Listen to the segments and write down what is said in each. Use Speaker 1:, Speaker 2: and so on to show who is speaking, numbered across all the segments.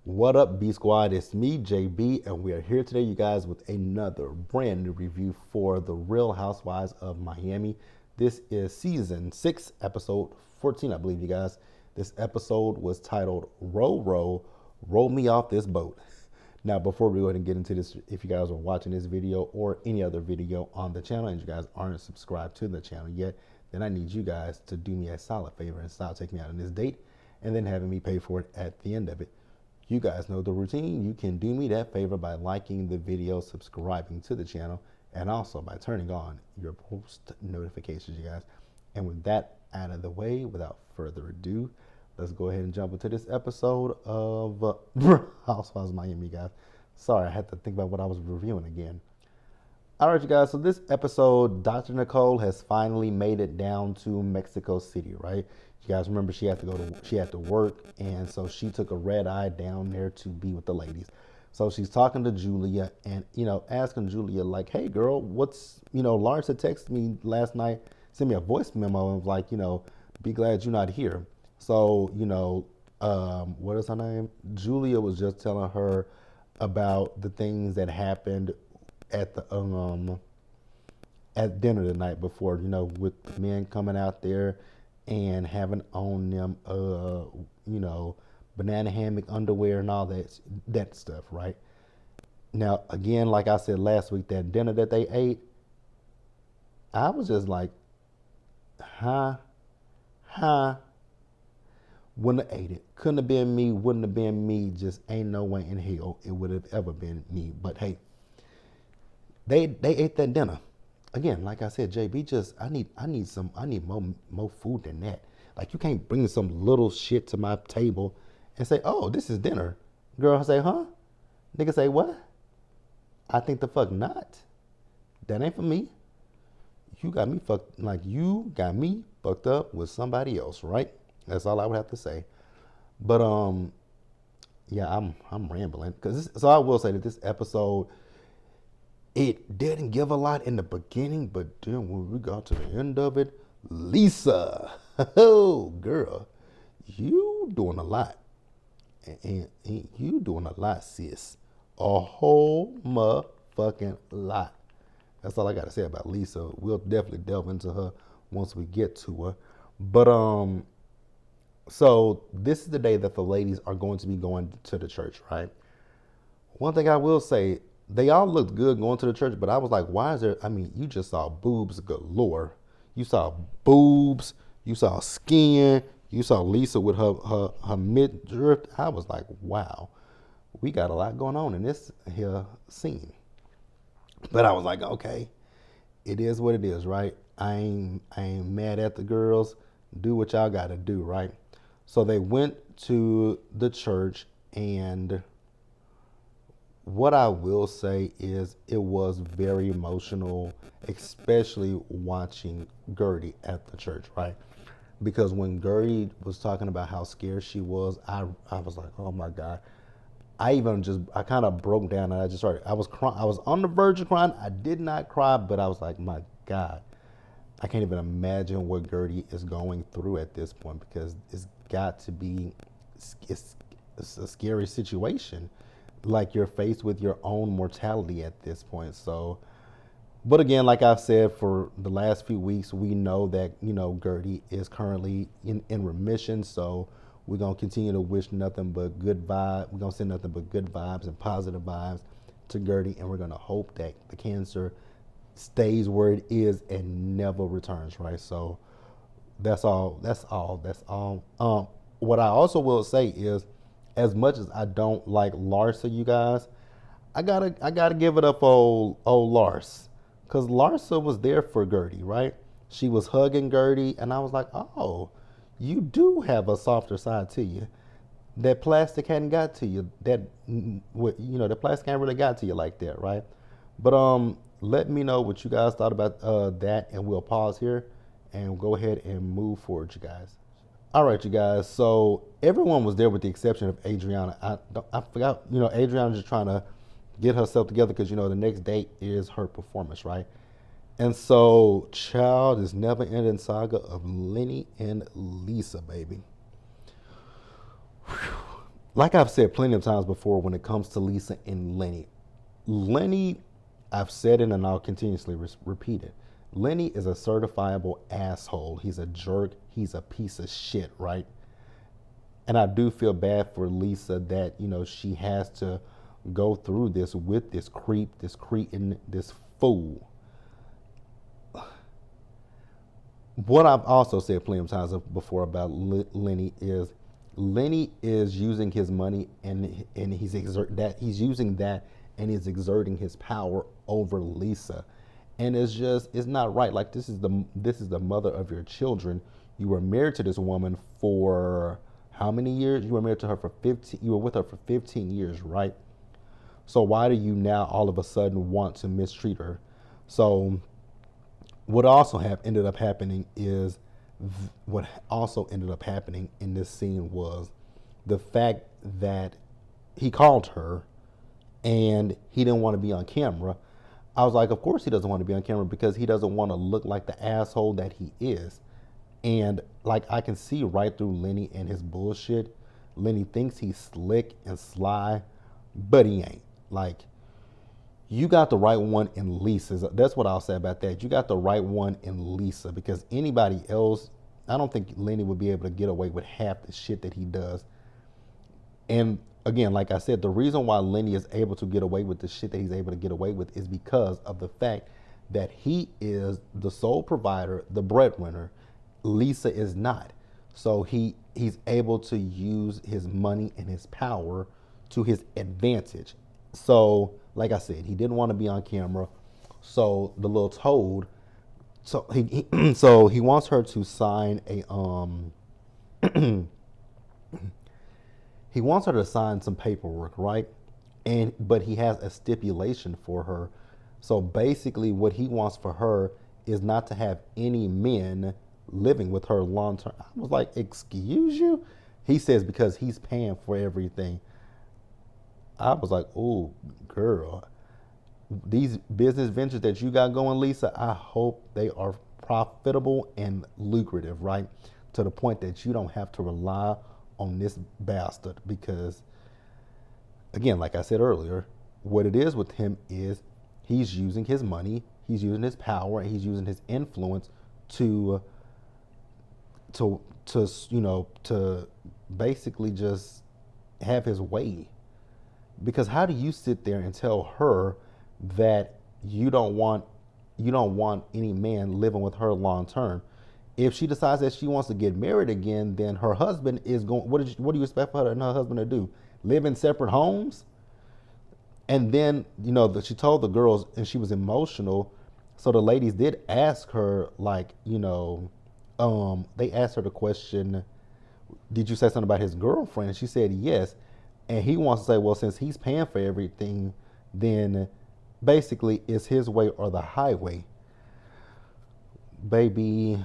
Speaker 1: What up, B Squad? It's me, JB, and we are here today, you guys, with another brand new review for The Real Housewives of Miami. This is season 6, episode 14, I believe, you guys. This episode was titled Row, Row, Roll Me Off This Boat. Now, before we go ahead and get into this, if you guys are watching this video or any other video on the channel and you guys aren't subscribed to the channel yet, then I need you guys to do me a solid favor and stop taking me out on this date and then having me pay for it at the end of it. You guys know the routine. You can do me that favor by liking the video, subscribing to the channel, and also by turning on your post notifications, you guys. And with that out of the way, without further ado, let's go ahead and jump into this episode of Housewives of Miami, guys. Sorry, I had to think about what I was reviewing again. All right, you guys, so this episode, Dr. Nicole has finally made it down to Mexico City, right? You guys remember she had to work, and so she took a red eye down there to be with the ladies. So she's talking to Julia and, asking Julia, like, hey, girl, Lawrence had texted me last night, sent me a voice memo and was like, be glad you're not here. So, what is her name? Julia was just telling her about the things that happened at the at dinner the night before, with the men coming out there and having on them banana hammock underwear and all that stuff, right? Now, again, like I said last week, that dinner that they ate, I was just like, wouldn't have ate it. Couldn't have been me, wouldn't have been me. Just ain't no way in hell it would have ever been me. But hey, they ate that dinner. Again, like I said, JB, I need more food than that. Like, you can't bring some little shit to my table and say, oh, this is dinner. Girl say, huh? Nigga say, what? I think the fuck not. That ain't for me. You got me fucked up with somebody else, right? That's all I would have to say. But yeah, I'm rambling so I will say that this episode, it didn't give a lot in the beginning, but then when we got to the end of it, Lisa, oh girl, you doing a lot, and you doing a lot, sis, a whole motherfucking lot. That's all I got to say about Lisa. We'll definitely delve into her once we get to her. But so this is the day that the ladies are going to be going to the church, right? One thing I will say, they all looked good going to the church, but I was like, why is there, you just saw boobs galore. You saw boobs, you saw skin, you saw Lisa with her midriff. I was like, wow, we got a lot going on in this here scene. But I was like, okay, it is what it is, right? I ain't mad at the girls. Do what y'all gotta do, right? So they went to the church, and what I will say is it was very emotional, especially watching Gertie at the church, right? Because when Gertie was talking about how scared she was, I was like, oh my God. I kind of broke down, and I was crying. I was on the verge of crying. I did not cry, but I was like, my God, I can't even imagine what Gertie is going through at this point, because it's a scary situation. Like, you're faced with your own mortality at this point. So, but again, like I've said for the last few weeks, we know that, Gertie is currently in remission. So we're going to continue to wish nothing but good vibes. We're going to send nothing but good vibes and positive vibes to Gertie. And we're going to hope that the cancer stays where it is and never returns, right? So that's all. What I also will say is, as much as I don't like Larsa, you guys, I gotta give it up for old Lars, because Larsa was there for Gertie, right? She was hugging Gertie, and I was like, oh, you do have a softer side to you. That plastic hadn't got to you. The plastic hadn't really got to you like that, right? But let me know what you guys thought about that, and we'll pause here and go ahead and move forward, you guys. All right, you guys. So everyone was there with the exception of Adriana. I forgot, Adriana just trying to get herself together because, the next day is her performance, right? And so, child, is never ending saga of Lenny and Lisa, baby. Whew. like I've said plenty of times before, when it comes to Lisa and Lenny, I've said it and I'll continuously repeat it. Lenny is a certifiable asshole. He's a jerk. He's a piece of shit, right? And I do feel bad for Lisa that, she has to go through this with this creep, this cretin, this fool. What I've also said plenty of times before about Lenny is using his money, and he's using that, and he's exerting his power over Lisa, and it's not right. Like, this is the mother of your children. You were married to this woman for how many years? You were married to her for 15. You were with her for 15 years, right? So why do you now all of a sudden want to mistreat her? So what also ended up happening is what also ended up happening in this scene was the fact that he called her and he didn't want to be on camera. I was like, of course he doesn't want to be on camera, because he doesn't want to look like the asshole that he is. And like, I can see right through Lenny and his bullshit. Lenny thinks he's slick and sly, but he ain't. Like, you got the right one in Lisa. That's what I'll say about that. You got the right one in Lisa, because anybody else, I don't think Lenny would be able to get away with half the shit that he does. And again, like I said, the reason why Lenny is able to get away with the shit that he's able to get away with is because of the fact that he is the sole provider, the breadwinner. Lisa is not. So he's able to use his money and his power to his advantage. So, like I said, he didn't want to be on camera. So the little toad, so he wants her to sign he wants her to sign some paperwork, right? But he has a stipulation for her. So basically, what he wants for her is not to have any men living with her long term. I was like, excuse you? He says because he's paying for everything. I was like, oh, girl, these business ventures that you got going, Lisa, I hope they are profitable and lucrative, right? To the point that you don't have to rely on this bastard. Because, again, like I said earlier, what it is with him is he's using his money, he's using his power, and he's using his influence to basically just have his way. Because how do you sit there and tell her that you don't want any man living with her long term? If she decides that she wants to get married again, then her husband is going. What do you expect for her and her husband to do? Live in separate homes? And then she told the girls, and she was emotional. So the ladies did ask her, like, they asked her the question, did you say something about his girlfriend? And she said yes. And he wants to say, well, since he's paying for everything, then basically it's his way or the highway. Baby.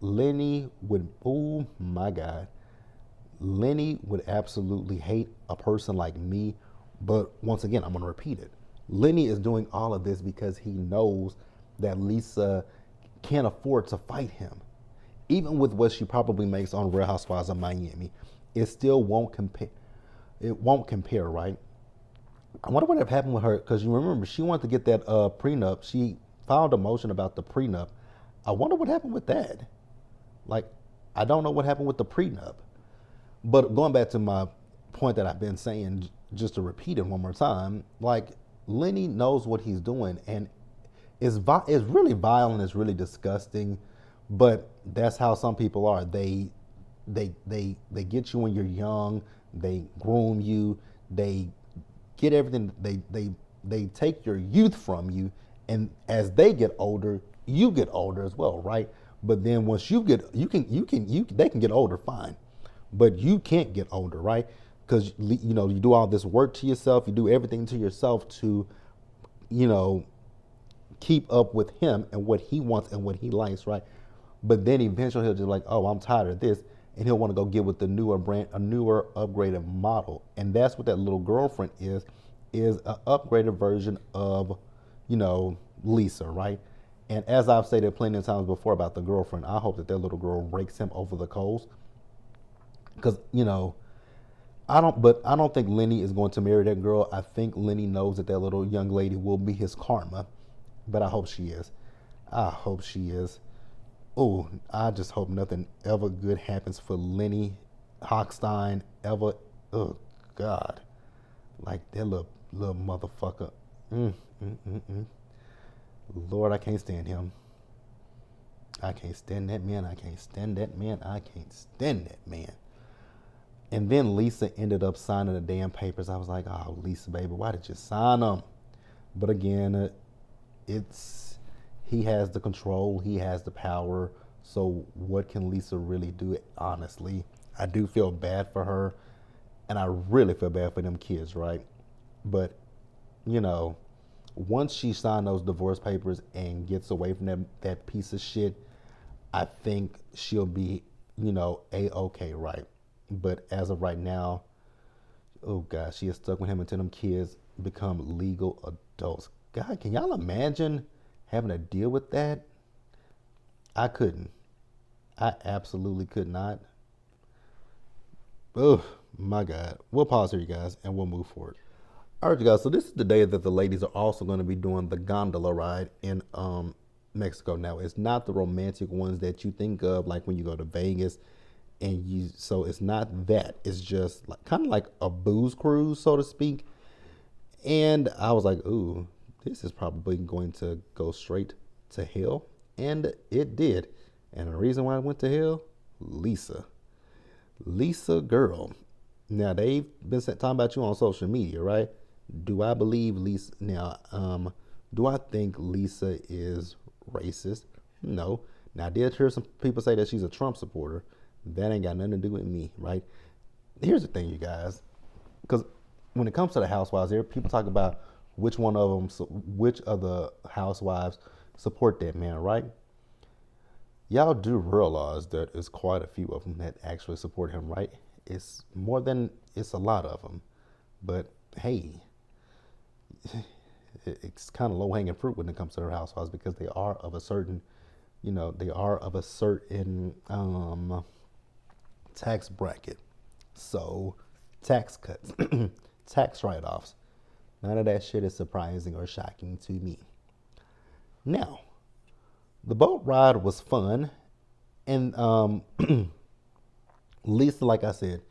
Speaker 1: Lenny would, oh my God. Lenny would absolutely hate a person like me. But once again, I'm going to repeat it. Lenny is doing all of this because he knows that Lisa can't afford to fight him. Even with what she probably makes on Real Housewives of Miami, it still won't compare. It won't compare, right? I wonder what happened with her, because you remember she wanted to get that prenup. She filed a motion about the prenup. I wonder what happened with that. Like, I don't know what happened with the prenup. But going back to my point that I've been saying, just to repeat it one more time, like, Lenny knows what he's doing, and it's really vile and it's really disgusting. But that's how some people are. They get you when you're young. They groom you. They get everything. They take your youth from you, and as they get older, you get older as well, right? But then once they can get older, fine, but you can't get older, right? Because you do all this work to yourself. You do everything to yourself to, keep up with him and what he wants and what he likes, right? But then eventually he'll just like, oh, I'm tired of this. And he'll want to go get with a newer upgraded model. And that's what that little girlfriend is an upgraded version of, Lisa, right? And as I've stated plenty of times before about the girlfriend, I hope that little girl rakes him over the coals. Because, I don't think Lenny is going to marry that girl. I think Lenny knows that that little young lady will be his karma. But I hope she is. I hope she is. Oh, I just hope nothing ever good happens for Lenny Hochstein ever. Oh, God. Like that little motherfucker. Mm, mm, mm, mm. Lord, I can't stand him. I can't stand that man. I can't stand that man. I can't stand that man. And then Lisa ended up signing the damn papers. I was like, oh, Lisa, baby, why did you sign them? But again, it's he has the control. He has the power. So what can Lisa really do? Honestly, I do feel bad for her. And I really feel bad for them kids, right? But, you know, once she signed those divorce papers and gets away from that piece of shit, I think she'll be, A-okay, right? But as of right now, oh God, she is stuck with him until them kids become legal adults. God, can y'all imagine having to deal with that? I couldn't. I absolutely could not. Oh my God. We'll pause here, you guys, and we'll move forward. All right, you guys. So this is the day that the ladies are also going to be doing the gondola ride in Mexico. Now, it's not the romantic ones that you think of, like when you go to Vegas, and so it's not that. It's just like kind of like a booze cruise, so to speak. And I was like, ooh, this is probably going to go straight to hell, and it did. And the reason why I went to hell, Lisa girl. Now they've been talking about you on social media, right? Do I believe Lisa? Now, do I think Lisa is racist? No. Now I did hear some people say that she's a Trump supporter. That ain't got nothing to do with me, right? Here's the thing, you guys, because when it comes to the housewives, there people talk about which of the housewives support that man, right? Y'all do realize that it's quite a few of them that actually support him, right? It's a lot of them. But hey, it's kind of low hanging fruit when it comes to their housewives because they are of a certain, tax bracket. So tax cuts, tax write offs. None of that shit is surprising or shocking to me. Now, the boat ride was fun. And Lisa, like I said,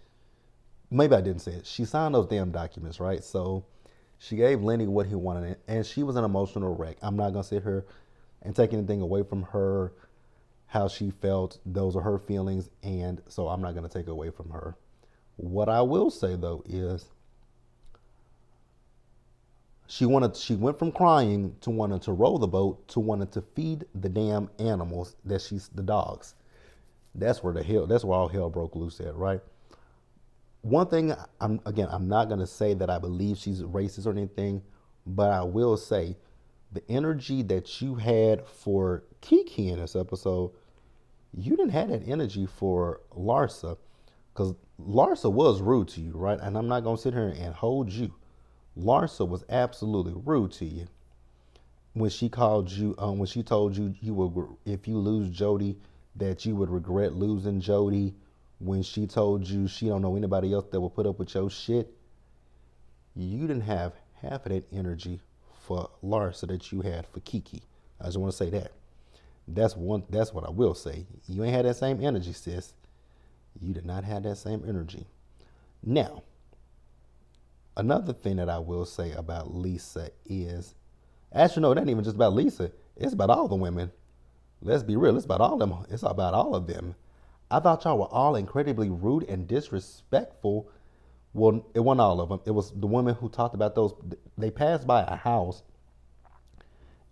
Speaker 1: maybe I didn't say it. She signed those damn documents, right? So she gave Lenny what he wanted, and she was an emotional wreck. I'm not going to sit here and take anything away from her, how she felt. Those are her feelings, and so I'm not going to take away from her. What I will say, though, is she went from crying to wanting to row the boat to wanting to feed the damn animals the dogs. That's where all hell broke loose at, right? One thing, I'm not going to say that I believe she's racist or anything, but I will say the energy that you had for Kiki in this episode, you didn't have that energy for Larsa, because Larsa was rude to you, right? And I'm not going to sit here and hold you. Larsa was absolutely rude to you when she called you, when she told you if you lose Jody, that you would regret losing Jody. When she told you she don't know anybody else that will put up with your shit, you didn't have half of that energy for Larsa that you had for Kiki. I just want to say that. That's what I will say. You ain't had that same energy, sis. You did not have that same energy. Now, another thing that I will say about Lisa is, actually, no, it ain't even just about Lisa. It's about all the women. Let's be real. It's about all of them. It's about all of them. I thought y'all were all incredibly rude and disrespectful. Well, it wasn't all of them. It was the women who talked about those. They passed by a house,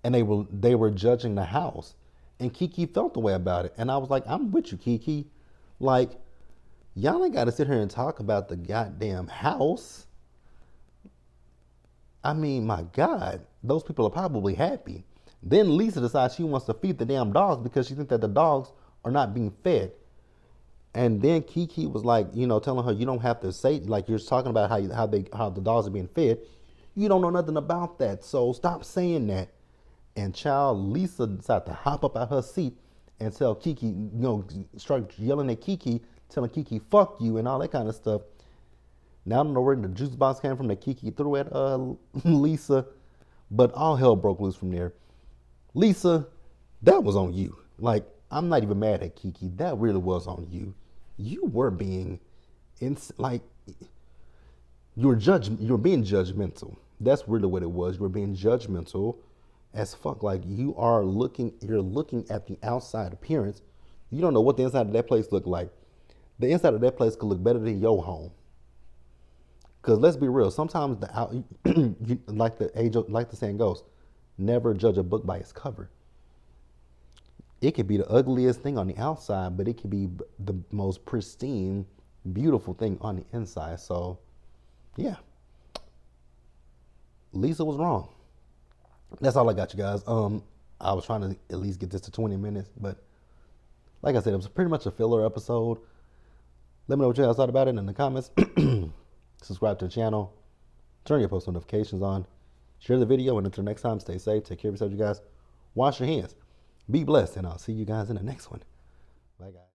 Speaker 1: and they were judging the house, and Kiki felt the way about it. And I was like, I'm with you, Kiki. Like, y'all ain't got to sit here and talk about the goddamn house. I mean, my God, those people are probably happy. Then Lisa decides she wants to feed the damn dogs because she thinks that the dogs are not being fed. And then Kiki was like, telling her you don't have to say, like, you're talking about how the dogs are being fed. You don't know nothing about that, so stop saying that. And Lisa decided to hop up out her seat and tell Kiki, start yelling at Kiki, telling Kiki fuck you and all that kind of stuff. Now I don't know where the juice box came from that Kiki threw at Lisa, but all hell broke loose from there. Lisa, that was on you. Like, I'm not even mad at Kiki. That really was on you. You were being, you were being judgmental. That's really what it was. You were being judgmental as fuck. Like, you're looking at the outside appearance. You don't know what the inside of that place looked like. The inside of that place could look better than your home. Cause let's be real. Sometimes like the saying goes, never judge a book by its cover. It could be the ugliest thing on the outside, but it could be the most pristine, beautiful thing on the inside. So, yeah, Lisa was wrong. That's all I got, you guys. I was trying to at least get this to 20 minutes, but like I said, it was pretty much a filler episode. Let me know what you guys thought about it in the comments. Subscribe to the channel. Turn your post notifications on. Share the video, and until next time, stay safe. Take care of yourself, you guys. Wash your hands. Be blessed, and I'll see you guys in the next one. Bye, guys.